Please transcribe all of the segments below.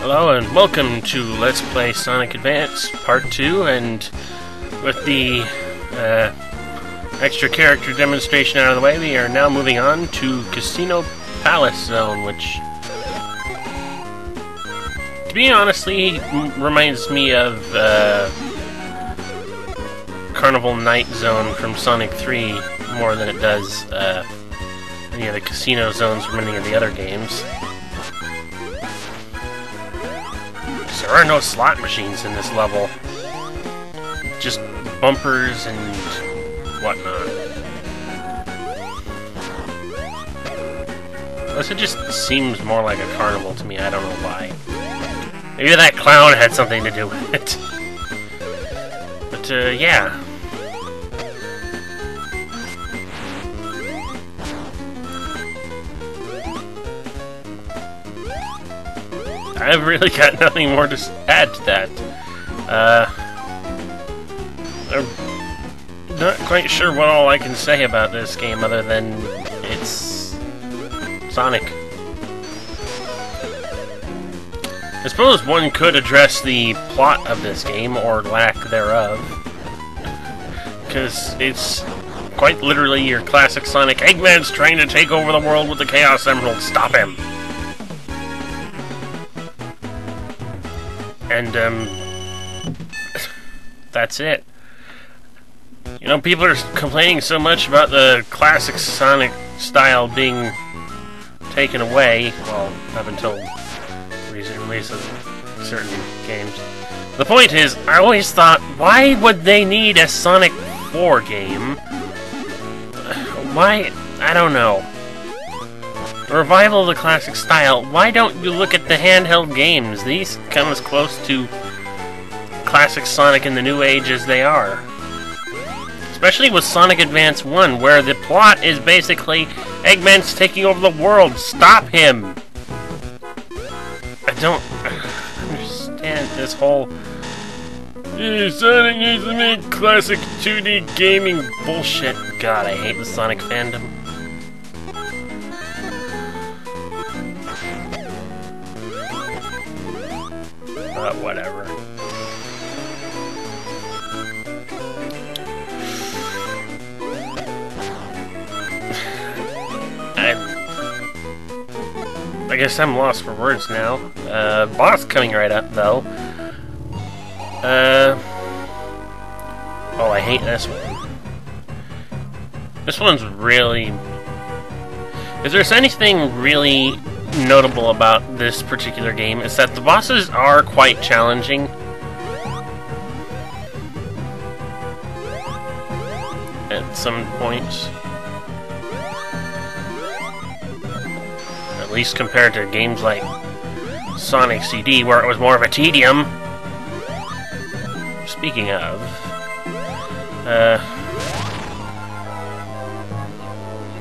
Hello and welcome to Let's Play Sonic Advance Part 2, and with the extra character demonstration out of the way, we are now moving on to Casino Palace Zone, which, to be honestly, reminds me of Carnival Night Zone from Sonic 3 more than it does any of the casino zones from any of the other games. There are no slot machines in this level, just bumpers and whatnot. Plus it just seems more like a carnival to me, I don't know why. Maybe that clown had something to do with it. But yeah. I've really got nothing more to add to that. I'm not quite sure what all I can say about this game other than it's Sonic. I suppose one could address the plot of this game, or lack thereof, because it's quite literally your classic Sonic. Eggman's trying to take over the world with the Chaos Emerald. Stop him! And, that's it. You know, people are complaining so much about the classic Sonic style being taken away, well, up until recent release of certain games. The point is, I always thought, why would they need a Sonic 4 game? Why? I don't know. A revival of the classic style. Why don't you look at the handheld games? These come as close to classic Sonic in the new age as they are. Especially with Sonic Advance 1, where the plot is basically Eggman's taking over the world. Stop him! I don't understand this whole Sonic needs to make classic 2D gaming bullshit. God, I hate the Sonic fandom. Whatever. I guess I'm lost for words now. Boss coming right up, though. Oh, I hate this one. This one's really... If there's anything really notable about this particular game, is that the bosses are quite challenging. At some points. At least compared to games like Sonic CD, where it was more of a tedium. Speaking of,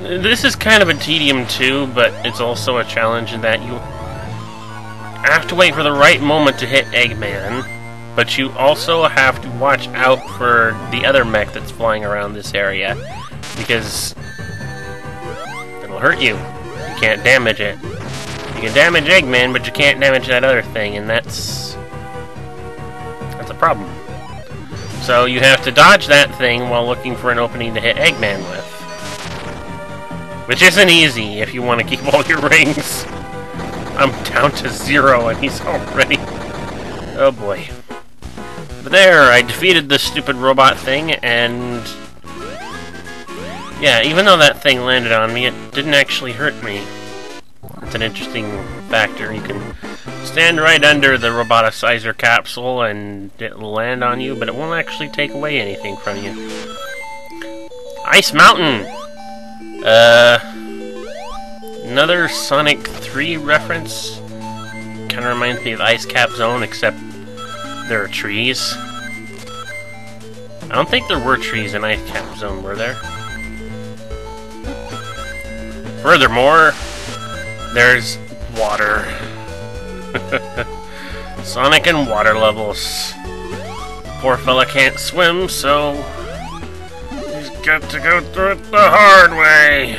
this is kind of a tedium too, but it's also a challenge in that you have to wait for the right moment to hit Eggman, but you also have to watch out for the other mech that's flying around this area, because it'll hurt you. You can't damage it. You can damage Eggman, but you can't damage that other thing, and that's a problem. So you have to dodge that thing while looking for an opening to hit Eggman with. Which isn't easy if you want to keep all your rings. I'm down to 0 and he's already... Oh boy. But there, I defeated this stupid robot thing, and... yeah, even though that thing landed on me, it didn't actually hurt me. It's an interesting factor. You can stand right under the roboticizer capsule and it'll land on you, but it won't actually take away anything from you. Ice Mountain! Another Sonic 3 reference. Kind of reminds me of Ice Cap Zone, except there are trees. I don't think there were trees in Ice Cap Zone, were there? Furthermore, there's water. Sonic and water levels. Poor fella can't swim, so he's got to go through it the hard way.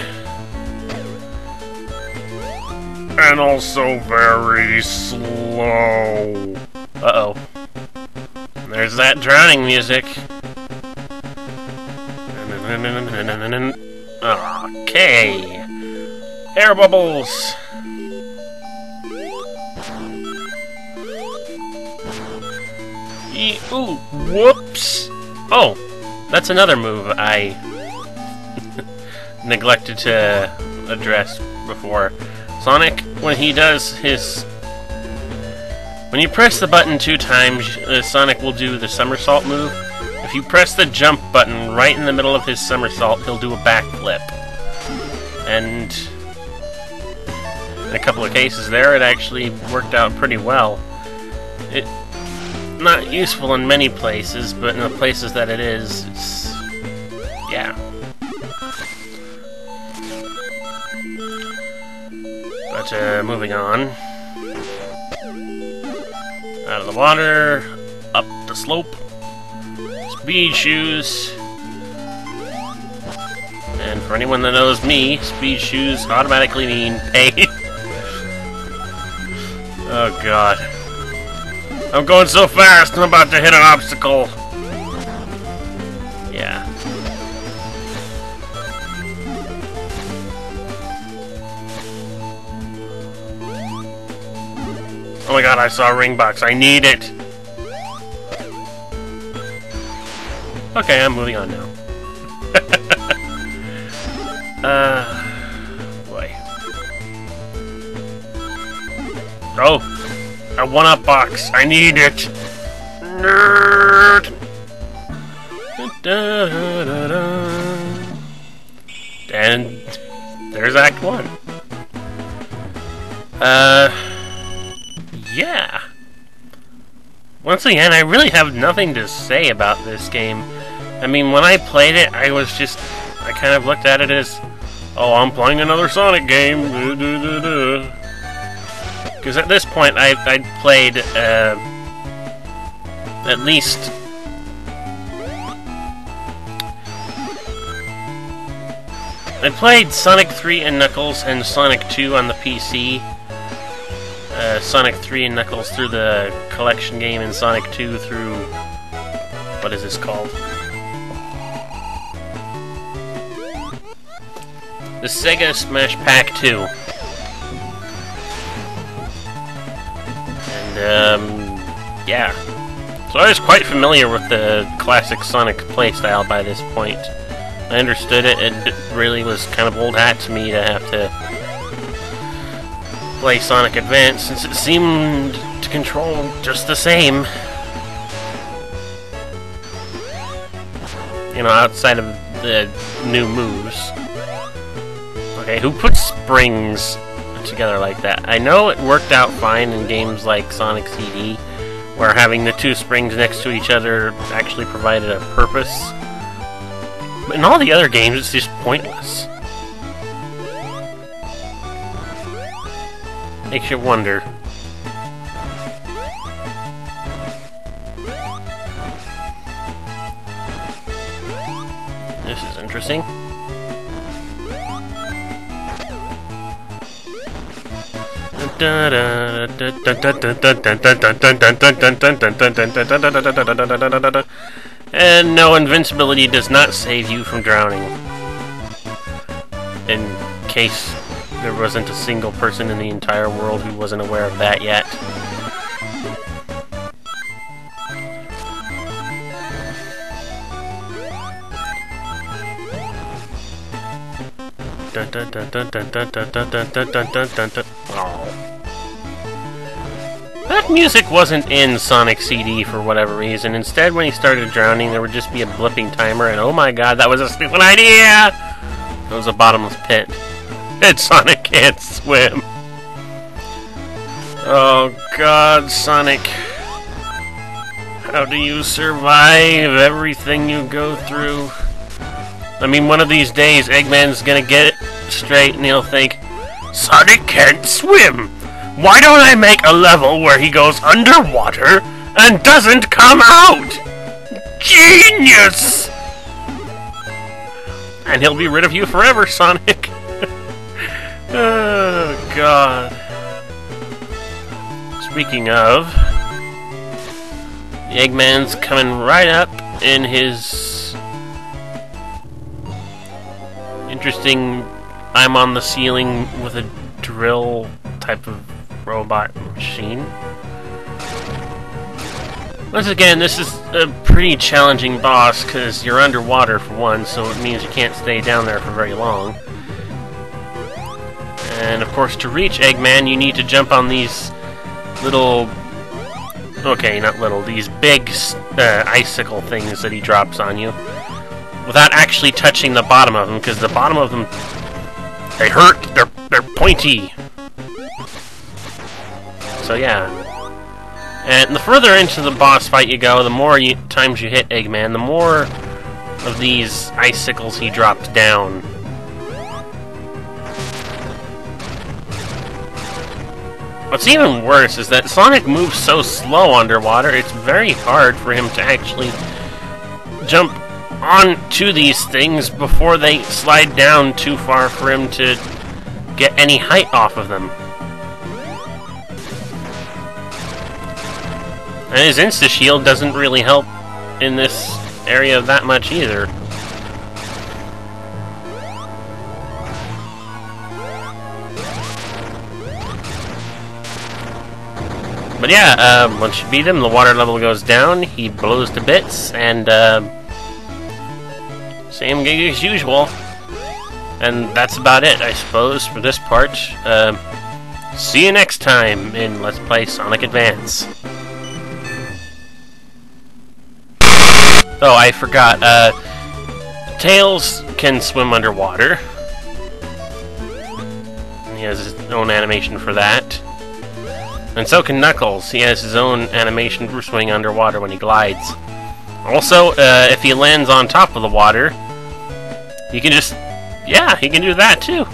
And also very slow. Uh-oh. There's that drowning music. Okay. Air bubbles. Ooh, whoops. Oh, that's another move I neglected to address before. Sonic, when he does his... When you press the button 2 times, Sonic will do the somersault move. If you press the jump button right in the middle of his somersault, he'll do a backflip. And in a couple of cases there, it actually worked out pretty well. It's not useful in many places, but in the places that it is, it's... yeah. But, moving on. Out of the water, up the slope. Speed shoes. And for anyone that knows me, speed shoes automatically mean pain. Oh god. I'm going so fast, I'm about to hit an obstacle. Yeah. Oh my god, I saw a ring box. I need it! Okay, I'm moving on now. Boy. Oh! A 1-up box. I need it! Nerd! And there's Act 1. Yeah. Once again, I really have nothing to say about this game. I mean, when I played it, I kind of looked at it as, oh, I'm playing another Sonic game. Because at this point, I'd played, at least... I played Sonic 3 and Knuckles and Sonic 2 on the PC. Sonic 3 and Knuckles through the collection game, and Sonic 2 through... what is this called? The Sega Smash Pack 2. And, yeah. So I was quite familiar with the classic Sonic playstyle by this point. I understood it, and it really was kind of old hat to me to have to play Sonic Advance, since it seemed to control just the same. You know, outside of the new moves. Okay, who puts springs together like that? I know it worked out fine in games like Sonic CD, where having the 2 springs next to each other actually provided a purpose. But in all the other games, it's just pointless. Makes you wonder. This is interesting. And no, invincibility does not save you from drowning. In case there wasn't a single person in the entire world who wasn't aware of that yet. That music wasn't in Sonic CD for whatever reason. Instead, when he started drowning, there would just be a blipping timer, and oh my god, that was a stupid idea! It was a bottomless pit. And Sonic can't swim. Oh god, Sonic. How do you survive everything you go through? I mean, one of these days, Eggman's gonna get it straight and he'll think, Sonic can't swim! Why don't I make a level where he goes underwater and doesn't come out? Genius! And he'll be rid of you forever, Sonic. Oh, God. Speaking of, the Eggman's coming right up in his interesting I'm on the ceiling with a drill type of robot machine. Once again, this is a pretty challenging boss because you're underwater for one, so it means you can't stay down there for very long. And of course, to reach Eggman, you need to jump on these little... okay, not little, these big icicle things that he drops on you without actually touching the bottom of them, because the bottom of them, they hurt, they're pointy. So yeah. And the further into the boss fight you go, the more times you hit Eggman, the more of these icicles he drops down. What's even worse is that Sonic moves so slow underwater, it's very hard for him to actually jump onto these things before they slide down too far for him to get any height off of them. And his insta-shield doesn't really help in this area that much either. But yeah, once you beat him, the water level goes down, he blows to bits, and same gig as usual. And that's about it, I suppose, for this part. See you next time in Let's Play Sonic Advance. Oh, I forgot, Tails can swim underwater. He has his own animation for that. And so can Knuckles. He has his own animation for swimming underwater when he glides. Also, if he lands on top of the water, he can just... yeah, he can do that too.